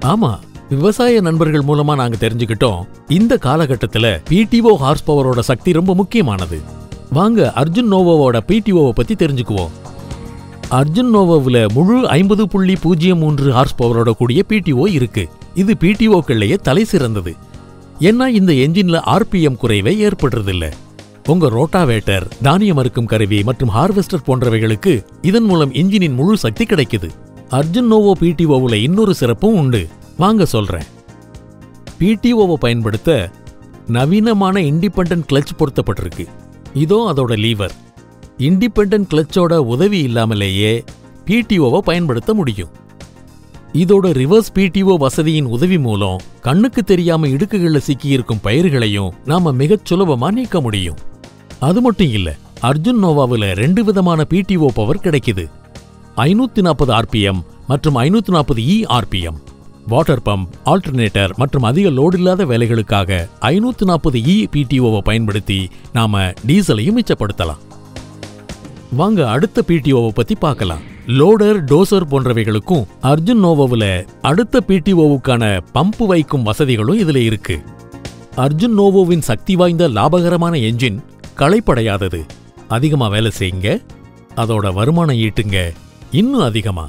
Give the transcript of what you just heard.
ஆமா, விவசாய நண்பர்கள் மூலமா நாங்க தெரிஞ்சுக்கிட்டோம். இந்த காலகட்டத்துல பிடிஓ ஹார்ஸ் பவரோட சக்தி ரொம்ப முக்கியமானது. வாங்க அர்ஜுன் நோவோவோட பிடிஓவை பத்தி தெரிஞ்சுக்குவோம். அர்ஜுன் நோவோவில் முழு 50.03 ஹார்ஸ் பவரோட கூடிய பிடிஓ இருக்கு. இது பிடிஓக்கள்லயே தலை சிறந்தது. ஏன்னா இந்த என்ஜின்ல ஆர்பிஎம் குறைவே ஏற்படுறதில்ல. உங்க ரோட்டாவேட்டர், தானியம் அறுக்கும் கருவி மற்றும் ஹார்வெஸ்டர் போன்றவைகளுக்கு இதன் மூலம் இன்ஜினின் முழு சக்தி கிடைக்குது. அர்ஜுன் நோவோ பிடிஓவில் இன்னொரு சிறப்பும் உண்டு. வாங்க சொல்றேன். பிடிஓவை பயன்படுத்த நவீனமான இண்டிபெண்டன்ட் கிளட்ச் பொருத்தப்பட்டிருக்கு. இதோ அதோட லீவர். இண்டிபெண்டன்ட் கிளட்சோட உதவி இல்லாமலேயே பிடிஓவை பயன்படுத்த முடியும். இதோட ரிவர்ஸ் பிடிஓ வசதியின் உதவி மூலம் கண்ணுக்கு தெரியாம இடுக்குகள்ல சிக்கியிருக்கும் பயிர்களையும் நாம மிகச் சுலபமா நீக்க முடியும். அது மட்டும் இல்ல, அர்ஜுன் நோவாவில் 2 விதமான பிடிஓ பவர் கிடைக்குது. 540 ஆர்பிஎம் மற்றும் 540E RPM. Water pump, alternator மற்றும் அதிக லோடு இல்லாத வேலைகளுக்காக 540E பிடிஓவை பயன்படுத்தி நாம டீசலையும் மிச்சப்படுத்தலாம். வாங்க அடுத்த பிடிஓவை பத்தி பார்க்கலாம். லோடர், டோசர் போன்றவைகளுக்கும் அர்ஜுன் நோவோவில் அடுத்த பிடிஓவுக்கான பம்பு வைக்கும் வசதிகளும் இதுல இருக்கு. அர்ஜுன் நோவோவின் சக்தி வாய்ந்த லாபகரமான என்ஜின் களைப்படையாதது. அதிகமா வேலை செய்யுங்க, அதோட வருமானம் ஈட்டுங்க இன்னும் அதிகமா.